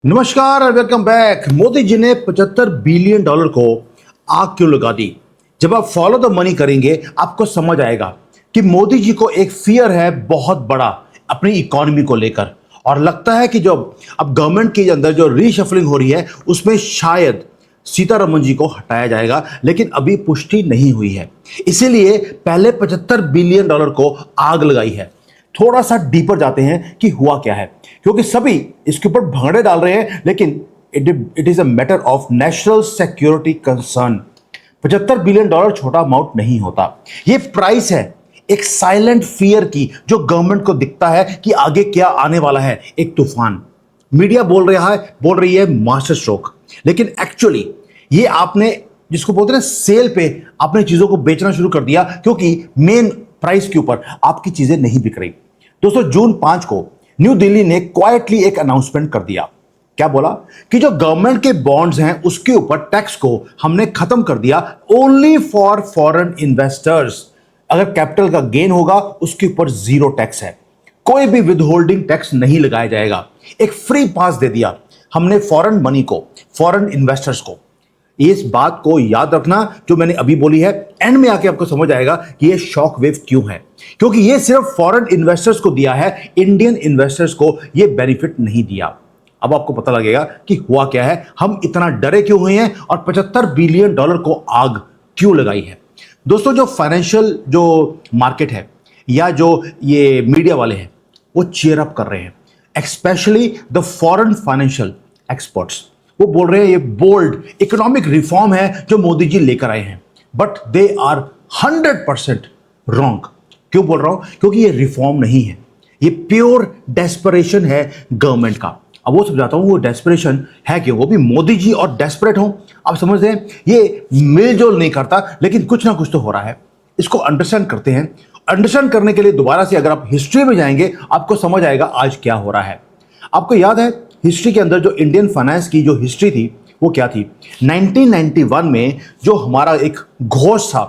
नमस्कार और welcome back. Modi ji ने 75 बिलियन डॉलर को आग क्यों लगा दी? जब आप फॉलो द मनी करेंगे आपको समझ आएगा कि मोदी जी को एक फियर है बहुत बड़ा अपनी इकोनॉमी को लेकर, और लगता है कि जो अब गवर्नमेंट के अंदर जो रीशफलिंग हो रही है उसमें शायद सीतारमन जी को हटाया जाएगा, लेकिन अभी पुष्टि नहीं हुई है। इसीलिए पहले 75 बिलियन डॉलर को आग लगाई है। थोड़ा सा डीपर जाते हैं कि हुआ क्या है, क्योंकि सभी इसके ऊपर भंगड़े डाल रहे हैं, लेकिन it is a matter of national security concern. 75 billion dollar छोटा अमाउंट नहीं होता। ये प्राइस है एक साइलेंट फियर की, जो गवर्नमेंट को दिखता है कि आगे क्या आने वाला है, एक तूफान। मीडिया बोल रही है मास्टर स्ट्रोक, लेकिन एक्चुअली ये आपने जिसको बोलते हैं ना सेल पे, आपने चीजों को बेचना शुरू कर दिया, क्योंकि मेन प्राइस के ऊपर आपकी चीजें नहीं बिक रही। दोस्तों, जून 5 को न्यू दिल्ली ने क्वाइटली एक अनाउंसमेंट कर दिया। क्या बोला कि जो गवर्नमेंट के बॉन्ड्स हैं उसके ऊपर टैक्स को हमने खत्म कर दिया, ओनली फॉर फॉरेन इन्वेस्टर्स। अगर कैपिटल का गेन होगा उसके ऊपर जीरो टैक्स है, कोई भी विदहोल्डिंग टैक्स नहीं लगाया जाएगा। एक फ्री पास दे दिया हमने फॉरेन मनी को, फॉरेन इन्वेस्टर्स को। इस बात को याद रखना जो मैंने अभी बोली है, एंड में आके आपको समझ आएगा कि ये शॉक वेव क्यों है। क्योंकि ये सिर्फ फॉरेन इन्वेस्टर्स को दिया है, इंडियन इन्वेस्टर्स को ये बेनिफिट नहीं दिया। अब आपको पता लगेगा कि हुआ क्या है, हम इतना डरे क्यों हुए हैं, और 75 बिलियन डॉलर को आग क्यों लगाई है। दोस्तों, जो फाइनेंशियल जो मार्केट है या जो ये मीडिया वाले हैं वो चीयर अप कर रहे हैं, especially the foreign financial experts. वो बोल रहे हैं ये बोल्ड इकोनॉमिक रिफॉर्म है जो मोदी जी लेकर आए हैं, बट दे आर 100% रॉन्ग। क्यों बोल रहा हूं? क्योंकि ये रिफॉर्म नहीं है, ये प्योर डेस्परेशन है गवर्नमेंट का। अब वो समझाता हूं वो डेस्परेशन है क्यों। वो भी मोदी जी और डेस्परेट हो, आप समझते हैं ये मेलजोल नहीं करता, लेकिन कुछ ना कुछ तो हो रहा है। इसको अंडरस्टैंड करते हैं। अंडरस्टैंड करने के लिए दोबारा से अगर आप हिस्ट्री में जाएंगे आपको समझ आएगा आज क्या हो रहा है। आपको याद है हिस्ट्री के अंदर जो इंडियन फाइनेंस की जो हिस्ट्री थी वो क्या थी? 1991 में जो हमारा एक घोष था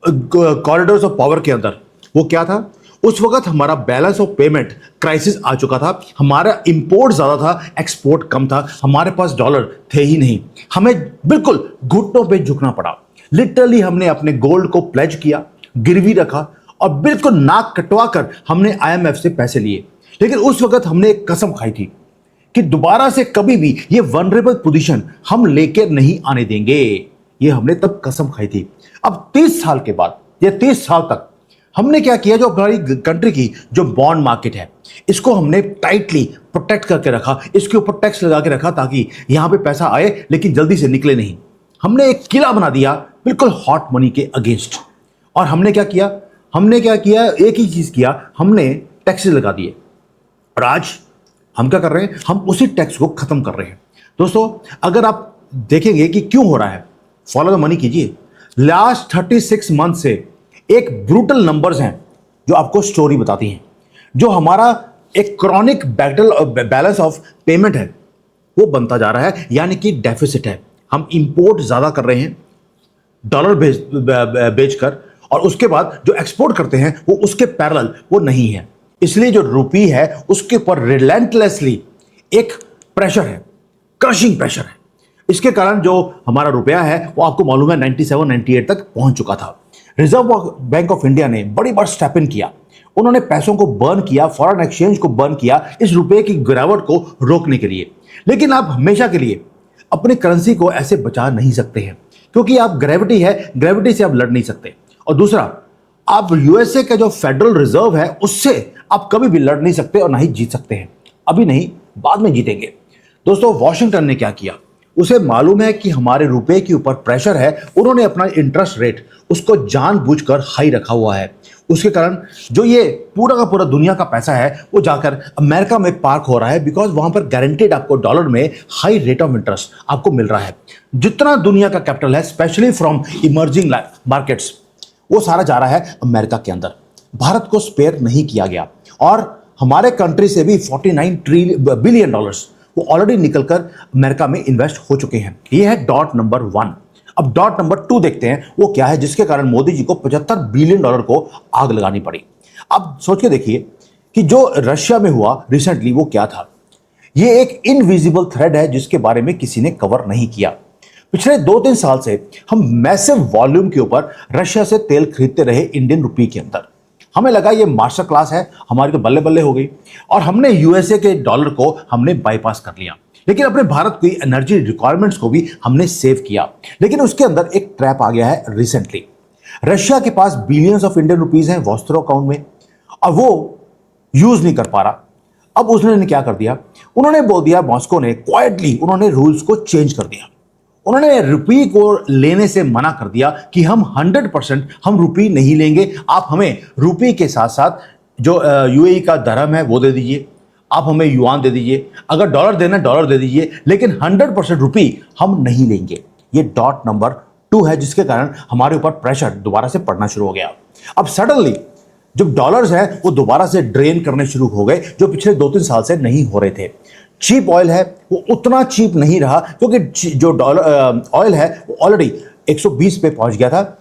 कॉरिडोर्स ऑफ पावर के अंदर, वो क्या था? उस वक्त हमारा बैलेंस ऑफ पेमेंट क्राइसिस आ चुका था। हमारा इंपोर्ट ज्यादा था, एक्सपोर्ट कम था, हमारे पास डॉलर थे ही नहीं। हमें बिल्कुल घुटनों पे झुकना पड़ा। लिटरली हमने अपने गोल्ड को प्लेज किया, गिरवी रखा, और बिल्कुल नाक कटवा कर हमने आईएमएफ से पैसे लिए। लेकिन उस वक्त हमने एक कसम खाई थी कि दोबारा से कभी भी ये वनरेबल पोजीशन हम लेके नहीं आने देंगे। ये हमने तब कसम खाई थी। अब 30 साल के बाद, ये 30 साल तक हमने क्या किया? जो हमारी कंट्री की जो बॉन्ड मार्केट है इसको हमने टाइटली प्रोटेक्ट करके रखा, इसके ऊपर टैक्स लगा के रखा ताकि यहां पे पैसा आए लेकिन जल्दी से निकले नहीं। हमने एक किला बना दिया बिल्कुल हॉट मनी के अगेंस्ट। और हमने क्या किया? एक ही चीज किया, हमने टैक्सेस लगा दिए। और आज हम क्या कर रहे हैं? हम उसी टैक्स को खत्म कर रहे हैं। दोस्तों, अगर आप देखेंगे कि क्यों हो रहा है, फॉलो द मनी कीजिए। लास्ट 36 मंथ से एक ब्रूटल नंबर्स हैं जो आपको स्टोरी बताती हैं। जो हमारा एक क्रॉनिक बैलेंस ऑफ पेमेंट है वो बनता जा रहा है, यानी कि डेफिसिट है। हम इंपोर्ट ज्यादा कर रहे हैं डॉलर बेचकर, और उसके बाद जो एक्सपोर्ट करते हैं वो उसके पैरेलल वो नहीं है। इसलिए जो रुपी है उसके ऊपर रिलेंटलेसली एक प्रेशर है, क्रशिंग प्रेशर है। इसके कारण जो हमारा रुपया है वो आपको मालूम है 97 98 तक पहुंच चुका था। रिजर्व बैंक ऑफ इंडिया ने बड़ी बार स्टेप इन किया। उन्होंने पैसों को बर्न किया, फॉरेन एक्सचेंज को बर्न किया इस रुपये की गिरावट को रोकने के लिए। लेकिन आप हमेशा के लिए अपनी करेंसी को ऐसे बचा नहीं सकते हैं, क्योंकि आप ग्रेविटी है, ग्रेविटी से आप लड़ नहीं सकते। और दूसरा, आप यूएसए का जो फेडरल रिजर्व है उससे आप कभी भी लड़ नहीं सकते और ना ही जीत सकते हैं। अभी नहीं, बाद में जीतेंगे। दोस्तों, वॉशिंगटन ने क्या किया? उसे मालूम है कि हमारे रुपए के ऊपर प्रेशर है। उन्होंने अपना इंटरेस्ट रेट उसको जानबूझकर हाई रखा हुआ है। उसके कारण जो ये पूरा का पूरा दुनिया का पैसा है वो जाकर अमेरिका में पार्क हो रहा है, बिकॉज वहां पर गारंटेड आपको डॉलर में हाई रेट ऑफ इंटरेस्ट आपको मिल रहा है। जितना दुनिया का कैपिटल है, स्पेशली फ्रॉम इमर्जिंग मार्केट्स, वो सारा जा रहा है अमेरिका के अंदर। भारत को स्पेयर नहीं किया गया, और हमारे कंट्री से भी 49 बिलियन डॉलर्स वो ऑलरेडी निकलकर अमेरिका में इन्वेस्ट हो चुके हैं। ये है डॉट नंबर 1। अब डॉट नंबर 2 देखते हैं वो क्या है, जिसके कारण मोदी जी को 75 बिलियन डॉलर को आग लगानी पड़ी। अब सोच के देखिए कि जो रशिया में हुआ रिसेंटली वो क्या था। ये एक इनविजिबल थ्रेड है जिसके बारे में किसी ने कवर नहीं किया। पिछले 2-3 साल से हम मैसिव वॉल्यूम के ऊपर रशिया से तेल खरीदते रहे इंडियन रुपी के अंदर। हमें लगा ये मास्टर क्लास है, हमारी तो बल्ले बल्ले हो गई और हमने यूएसए के डॉलर को हमने बाईपास कर लिया। लेकिन अपने भारत की एनर्जी रिक्वायरमेंट्स को भी हमने सेव किया। लेकिन उसके अंदर एक ट्रैप आ गया है रिसेंटली। रशिया के पास बिलियंस ऑफ इंडियन रुपीज हैं वॉस्त्रो अकाउंट में और वो यूज नहीं कर पा रहा। अब उसने क्या कर दिया, उन्होंने बोल दिया, मॉस्को ने क्वाइटली उन्होंने रूल्स को चेंज कर दिया। उन्होंने रुपी को लेने से मना कर दिया कि हम 100% हम रुपी नहीं लेंगे, आप हमें रुपी के साथ साथ जो यूएई का दरहम है वो दे दीजिए, आप हमें युआन दे दीजिए, अगर डॉलर देना डॉलर दे दीजिए, लेकिन 100% रुपी हम नहीं लेंगे। ये डॉट नंबर 2 है जिसके कारण हमारे ऊपर प्रेशर दोबारा से पड़ना शुरू हो गया। अब सडनली जब डॉलर्स हैं वो दोबारा से ड्रेन करने शुरू हो गए जो पिछले 2-3 साल से नहीं हो रहे थे। चीप ऑयल है वो उतना चीप नहीं रहा क्योंकि जो डॉलर ऑयल है वो ऑलरेडी 120 पे पहुंच गया था,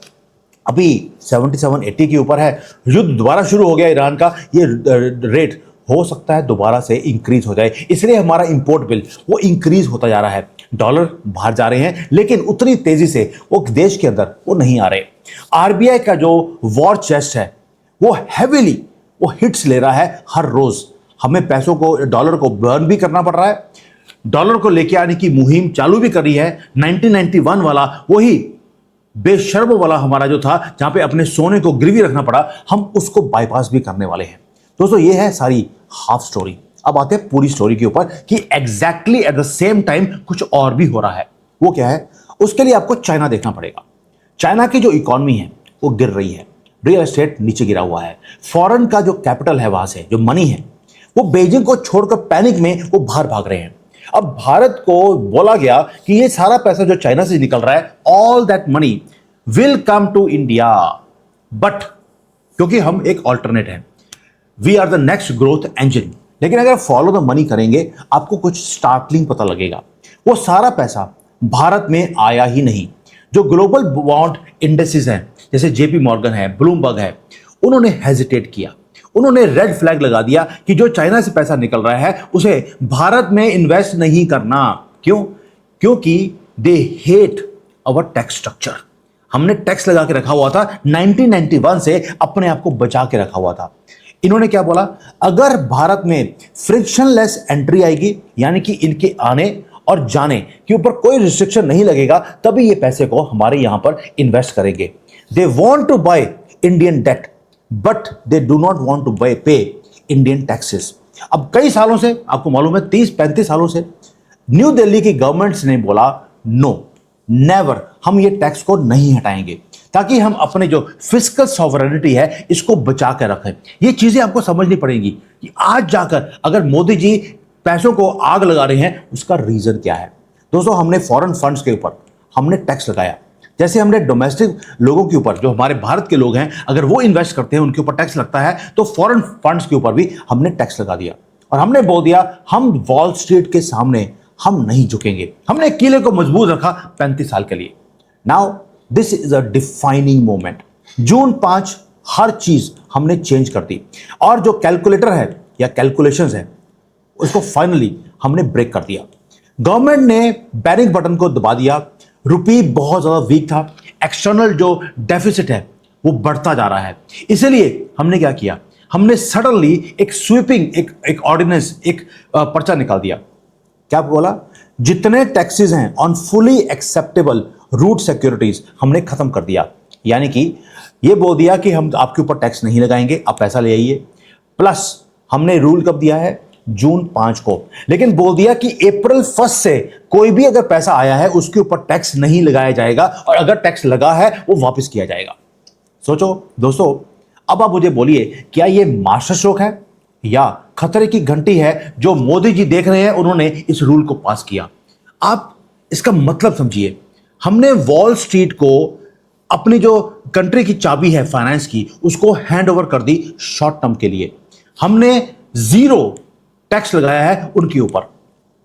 अभी 77-80 के ऊपर है। युद्ध दोबारा शुरू हो गया ईरान का, ये रेट हो सकता है दोबारा से इंक्रीज हो जाए, इसलिए हमारा इंपोर्ट बिल वो इंक्रीज होता जा रहा है। डॉलर बाहर जा रहे हैं लेकिन उतनी तेजी से वो देश के अंदर वो नहीं आ रहे। आरबीआई का जो वॉर चेस्ट है वो हैवीली वो हिट्स ले रहा है हर रोज। हमें पैसों को, डॉलर को बर्न भी करना पड़ रहा है, डॉलर को लेके आने की मुहिम चालू भी कर रही है। 1991 वाला वही बेशर्म वाला हमारा जो था जहां पे अपने सोने को गिरवी रखना पड़ा, हम उसको बाईपास भी करने वाले हैं। दोस्तों ये है सारी हाफ स्टोरी। अब आते हैं पूरी स्टोरी के ऊपर कि exactly at the same time कुछ और भी हो रहा है। वो क्या है, उसके लिए आपको चाइना देखना पड़ेगा। चाइना की जो इकॉनमी है वो गिर रही है, रियल एस्टेट नीचे गिरा हुआ है, फॉरेन का जो कैपिटल है वहां से जो मनी है वो बीजिंग को छोड़कर पैनिक में वो बाहर भाग रहे हैं। अब भारत को बोला गया कि ये सारा पैसा जो चाइना से निकल रहा है, all that money will come to India, but क्योंकि हम एक ऑल्टरनेट है, we are the next growth engine. लेकिन अगर फॉलो द मनी करेंगे आपको कुछ स्टार्टलिंग पता लगेगा। वो सारा पैसा भारत में आया ही नहीं। जो ग्लोबल बॉन्ड इंडेक्सेस हैं जैसे जेपी मॉर्गन है, ब्लूमबर्ग है, उन्होंने हेजिटेट किया, उन्होंने रेड फ्लैग लगा दिया कि जो चाइना से पैसा निकल रहा है उसे भारत में इन्वेस्ट नहीं करना। क्यों? क्योंकि they hate our tax structure. हमने टैक्स लगा के रखा हुआ था 1991 से, अपने आप को बचा के रखा हुआ था। इन्होंने क्या बोला, अगर भारत में फ्रिक्शनलेस एंट्री आएगी, यानी कि इनके आने और जाने के ऊपर कोई रिस्ट्रिक्शन नहीं लगेगा, तभी ये पैसे को हमारे यहां पर इन्वेस्ट करेंगे। They want to buy Indian debt but they do not want to buy pay Indian taxes. अब कई सालों से, आपको मालूम है 30-35 सालों से न्यू दिल्ली की गवर्नमेंट्स ने बोला नो, नेवर, हम ये टैक्स को नहीं हटाएंगे ताकि हम अपने जो फिस्कल सॉवरेनिटी है इसको बचा कर रखें। ये चीजें आपको समझनी पड़ेंगी कि आज जाकर अगर मोदी जी पैसों को आग लगा रहे हैं उसका रीजन क्या है। दोस्तों हमने फॉरेन फंड्स के ऊपर हमने टैक्स लगाया, जैसे हमने डोमेस्टिक लोगों के ऊपर, जो हमारे भारत के लोग हैं, अगर वो इन्वेस्ट करते हैं उनके ऊपर टैक्स लगता है, तो फॉरेन फंड्स के ऊपर भी हमने टैक्स लगा दिया और हमने बोल दिया हम वॉल स्ट्रीट के सामने हम नहीं झुकेंगे। हमने किले को मजबूत रखा 35 साल के लिए। Now this is a defining moment. June 5 हर चीज हमने चेंज कर दी और जो कैलकुलेटर है या कैलकुलेशंस है उसको फाइनली हमने ब्रेक कर दिया। गवर्नमेंट ने पैनिक बटन को दबा दिया। रुपी बहुत ज्यादा वीक था, एक्सटर्नल जो डेफिसिट है वो बढ़ता जा रहा है। इसलिए हमने क्या किया, हमने सडनली एक स्वीपिंग एक ऑर्डिनेंस, एक पर्चा निकाल दिया। क्या बोला, जितने टैक्सेस हैं on fully acceptable route securities हमने खत्म कर दिया। यानी कि ये बोल दिया कि हम आपके ऊपर टैक्स नहीं लगाएंगे, आप पैसा ले आइए। प्लस हमने रूल कब दिया है, जून 5 को, लेकिन बोल दिया कि अप्रैल 1 से कोई भी अगर पैसा आया है उसके ऊपर टैक्स नहीं लगाया जाएगा और अगर टैक्स लगा है वो वापस किया जाएगा। सोचो दोस्तों, अब आप मुझे बोलिए क्या ये मास्टर स्ट्रोक है या खतरे की घंटी है जो मोदी जी देख रहे हैं, उन्होंने इस रूल को पास किया। आप इसका मतलब समझिए, हमने वॉल स्ट्रीट को अपनी जो कंट्री की चाबी है फाइनेंस की उसको हैंड ओवर कर दी शॉर्ट टर्म के लिए। हमने 0 टैक्स लगाया है उनके ऊपर।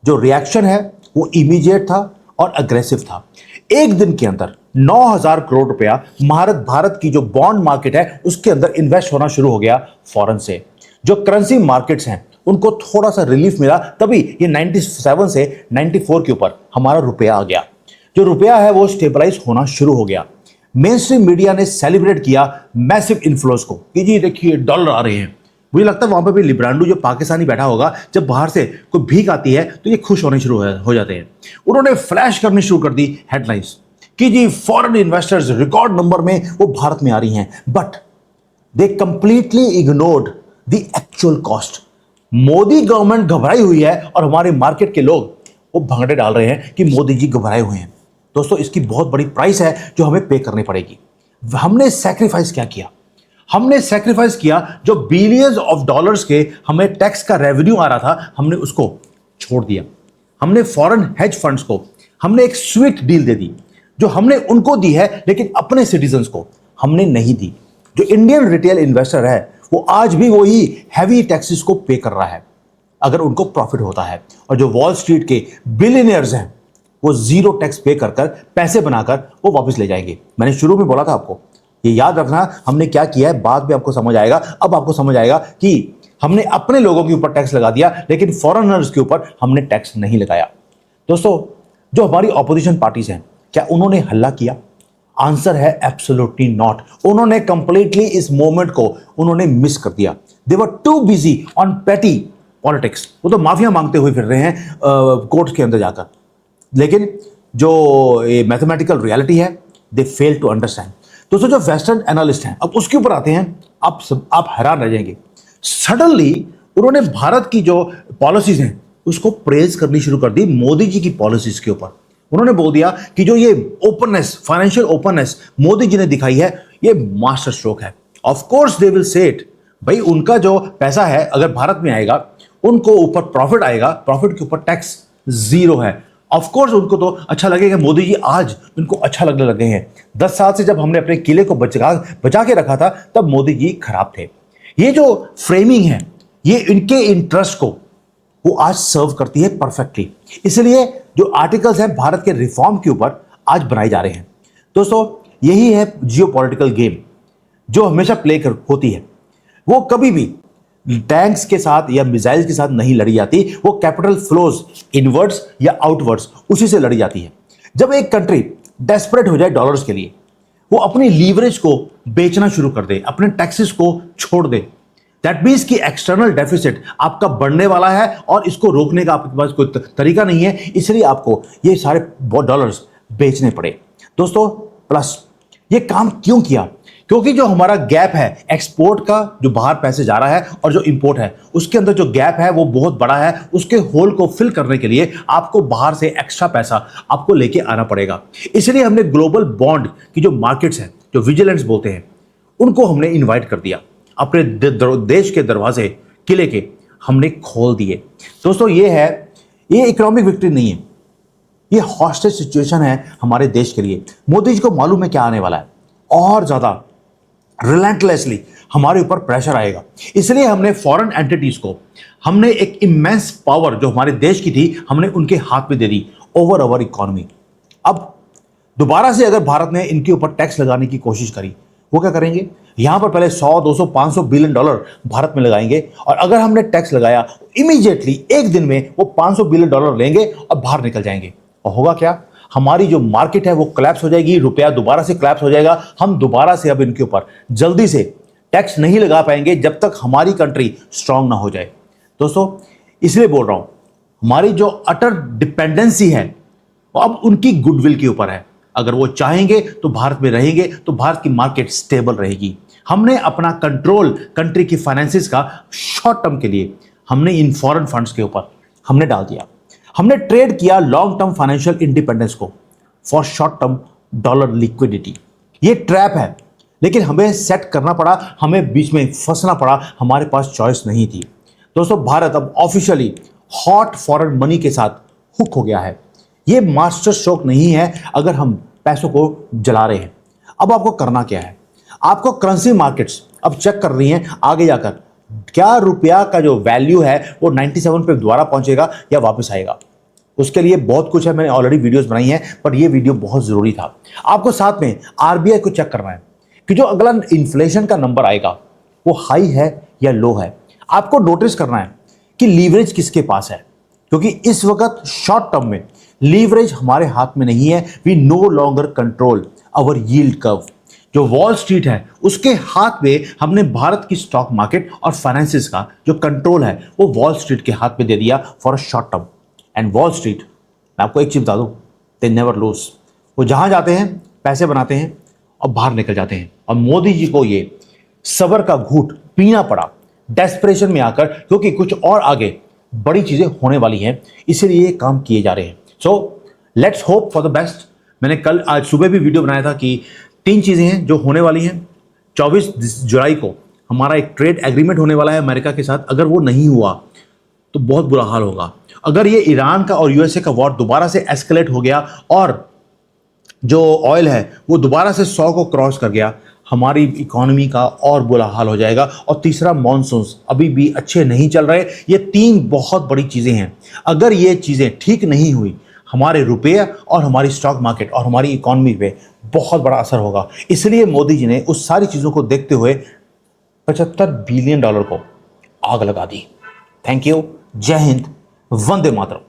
जो रिएक्शन है वो इमीडिएट था और अग्रेसिव था। एक दिन के अंदर 9,000 करोड़ रुपया भारत की जो बॉन्ड मार्केट है उसके अंदर इन्वेस्ट होना शुरू हो गया फॉरेन से। जो करेंसी मार्केट्स हैं उनको थोड़ा सा रिलीफ मिला, तभी ये 97 से 94 के ऊपर हमारा रुपया आ गया। जो रुपया है वो स्टेबलाइज होना शुरू हो गया। मेन स्ट्रीम मीडिया ने सेलिब्रेट किया मैसिव इन्फ्लोज को कि जी देखिए डॉलर आ रहे हैं। मुझे लगता है वहां पर भी लिब्रांडो जो पाकिस्तानी बैठा होगा, जब बाहर से कोई भीख आती है तो ये खुश होने शुरू हो जाते हैं। उन्होंने फ्लैश करनी शुरू कर दी हेडलाइंस कि जी फॉरेन इन्वेस्टर्स रिकॉर्ड नंबर में वो भारत में आ रही हैं, but they completely ignored the actual cost. Modi government घबराई हुई है और हमारे मार्केट के लोग वो भंगड़े डाल रहे हैं कि मोदी जी घबराए हुए हैं। दोस्तों, इसकी बहुत बड़ी प्राइस है जो हमें पे करनी पड़ेगी। हमने सैक्रिफाइस क्या किया? हमने सैक्रिफाइस किया जो बिलियंस ऑफ डॉलर्स के हमें टैक्स का रेवेन्यू आ रहा था, हमने उसको छोड़ दिया। हमने फॉरेन हेज फंड्स को हमने एक स्वीट डील दे दी, जो हमने उनको दी है लेकिन अपने सिटीजन्स को हमने नहीं दी। जो इंडियन रिटेल इन्वेस्टर है वो आज भी वही हैवी टैक्सेस को पे कर रहा है अगर उनको प्रॉफिट होता है, और जो वॉल स्ट्रीट के बिलियनियर्स हैं वो जीरो टैक्स पे कर कर पैसे बनाकर वो वापस ले जाएंगे। मैंने शुरू में बोला था आपको, ये याद रखना हमने क्या किया है, बाद में आपको समझ आएगा। अब आपको समझ आएगा कि हमने अपने लोगों के ऊपर टैक्स लगा दिया लेकिन फॉरेनर्स के ऊपर हमने टैक्स नहीं लगाया। दोस्तों, जो हमारी ऑपोजिशन पार्टीज हैं, क्या उन्होंने हल्ला किया? आंसर है एब्सोल्युटली नॉट। उन्होंने कंप्लीटली इस मोमेंट को उन्होंने मिस कर दिया। दे वर टू बिजी ऑन पेटी पॉलिटिक्स। वो तो माफिया मांगते हुए फिर रहे हैं कोर्ट के अंदर जाकर, लेकिन जो ये मैथमेटिकल रियलिटी है दे फेल टू अंडरस्टैंड। दोस्तों, जो वेस्टर्न एनालिस्ट हैं, अब उसके ऊपर आते हैं, आप हैरान रह जाएंगे। सडनली उन्होंने भारत की जो पॉलिसीज हैं उसको प्रेज करनी शुरू कर दी मोदी जी की पॉलिसीज के ऊपर। उन्होंने बोल दिया कि जो ये openness, financial openness Modi ji ने दिखाई है, ये मास्टर स्ट्रोक है। Of course they will say it, भाई उनका जो पैसा है अगर भारत में आएगा, उनको ऊपर प्रॉफिट आएगा, प्रॉफिट के ऊपर टैक्स जीरो है। ऑफ कोर्स उनको तो अच्छा लगेगा, मोदी जी आज उनको अच्छा लगने लगे हैं। 10 साल से जब हमने अपने किले को बचा के रखा था तब मोदी जी खराब थे। ये जो फ्रेमिंग है ये इनके इंटरेस्ट को वो आज सर्व करती है परफेक्टली। इसलिए जो आर्टिकल्स हैं भारत के रिफॉर्म के ऊपर आज बनाए जा रहे हैं। दोस्तों, यही है जियोपॉलिटिकल गेम जो हमेशा प्ले होती है। वो कभी भी टैंक्स के साथ या मिसाइल्स के साथ नहीं लड़ी जाती, वो कैपिटल फ्लोज इनवर्ड्स या आउटवर्ड्स उसी से लड़ी जाती है। जब एक कंट्री डेस्परेट हो जाए डॉलर्स के लिए, वो अपनी लीवरेज को बेचना शुरू कर दे, अपने टैक्सेस को छोड़ दे, दैट मीन्स कि एक्सटर्नल डेफिसिट आपका बढ़ने वाला है और इसको रोकने का आपके पास कोई तरीका नहीं है, इसलिए आपको ये सारे डॉलर्स बेचने पड़े। दोस्तों, प्लस ये काम क्यों किया? क्योंकि जो हमारा गैप है एक्सपोर्ट का, जो बाहर पैसे जा रहा है, और जो इंपोर्ट है उसके अंदर जो गैप है वो बहुत बड़ा है। उसके होल को फिल करने के लिए आपको बाहर से एक्स्ट्रा पैसा आपको लेके आना पड़ेगा। इसलिए हमने ग्लोबल बॉन्ड की जो मार्केट्स हैं, जो विजिलेंस बोलते हैं, उनको हमने इन्वाइट कर दिया। अपने देश के दरवाजे किले के हमने खोल दिए। दोस्तों, ये इकोनॉमिक विक्ट्री नहीं है, ये हॉस्टेज सिचुएशन है हमारे देश के लिए। मोदी जी को मालूम है क्या आने वाला है, और ज्यादा रिलेंटलेसली हमारे ऊपर प्रेशर आएगा। इसलिए हमने फॉरेन एंटिटीज को हमने एक इमेंस पावर जो हमारे देश की थी, हमने उनके हाथ में दे दी ओवर आवर इकोनॉमी। अब दोबारा से अगर भारत ने इनके ऊपर टैक्स लगाने की कोशिश करी, वो क्या करेंगे? यहां पर पहले 100, 200, 500 बिलियन डॉलर भारत में लगाएंगे, और अगर हमने टैक्स लगाया इमीडिएटली एक दिन में वो 500 बिलियन डॉलर लेंगे और बाहर निकल जाएंगे। और होगा क्या? हमारी जो मार्केट है वो कोलैप्स हो जाएगी, रुपया दोबारा से कोलैप्स हो जाएगा। हम दोबारा से अब इनके ऊपर जल्दी से टैक्स नहीं लगा पाएंगे जब तक हमारी कंट्री स्ट्रांग ना हो जाए। दोस्तों, इसलिए बोल रहा हूं, हमारी जो अटर डिपेंडेंसी है वो अब उनकी गुडविल के ऊपर है। अगर वो चाहेंगे तो भारत में रहेंगे, तो भारत की मार्केट स्टेबल रहेगी। हमने अपना कंट्रोल कंट्री की फाइनेंसिस का शॉर्ट टर्म के लिए हमने इन फॉरेन फंड्स के ऊपर हमने डाल दिया। हमने ट्रेड किया लॉन्ग टर्म फाइनेंशियल इंडिपेंडेंस को for short term dollar liquidity. ये ट्रैप है, लेकिन हमें सेट करना पड़ा, हमें बीच में फंसना पड़ा, हमारे पास चॉइस नहीं थी। दोस्तों, भारत अब ऑफिशियली हॉट फॉरेन मनी के साथ हुक हो गया है। ये मास्टर स्ट्रोक नहीं है अगर हम पैसों को जला रहे हैं। अब आपको करना क्या है? आपको करेंसी मार्केट्स अब चेक कर रही हैं आगे जाकर क्या रुपया का जो वैल्यू है वो 97 पे दोबारा पहुंचेगा या वापस आएगा। उसके लिए बहुत कुछ है, मैंने ऑलरेडी वीडियोस बनाई हैं, पर ये वीडियो बहुत जरूरी था। आपको साथ में आरबीआई को चेक करना है कि जो अगला इन्फ्लेशन का नंबर आएगा वो हाई है या लो है। आपको नोटिस करना है कि लीवरेज किसके पास है, क्योंकि इस वक्त शॉर्ट टर्म में लीवरेज हमारे हाथ में नहीं है। We no longer control our yield curve. जो वॉल स्ट्रीट है उसके हाथ में हमने भारत की स्टॉक मार्केट और फाइनेंसिस का जो कंट्रोल है वो वॉल स्ट्रीट के हाथ में दे दिया for a short term. And wall street, मैं आपको एक चीज बता दूं, दे नेवर लूज। वो जहां जाते हैं पैसे बनाते हैं और बाहर निकल जाते हैं। और मोदी जी को ये सबर का घूंट पीना पड़ा डेस्परेशन में आकर, क्योंकि कुछ और आगे बड़ी चीजें होने वाली हैं, इसीलिए ये काम किए जा रहे हैं। So let's hope for the best. मैंने कल आज सुबह भी वीडियो बनाया था कि 3 चीजें हैं जो होने वाली हैं। 24 जुलाई को हमारा एक ट्रेड एग्रीमेंट होने वाला है अमेरिका के साथ। अगर वो नहीं हुआ तो बहुत बुरा हाल होगा। अगर ये ईरान का और यूएसए का वॉर दोबारा से एस्केलेट हो गया और जो ऑयल है वो दोबारा से 100 को क्रॉस कर गया, हमारी इकोनॉमी का और बुरा हाल हो जाएगा। और तीसरा, मॉनसून्स अभी भी अच्छे नहीं चल रहे। ये 3 बहुत बड़ी चीजें हैं। अगर ये चीजें ठीक नहीं हुई, हमारे रुपये और हमारी स्टॉक मार्केट और हमारी इकोनॉमी पे बहुत बड़ा असर होगा। इसलिए मोदी जी ने उस सारी चीजों को देखते हुए $75 बिलियन को आग लगा दी। Thank you. जय हिंद, वंदे मातरम।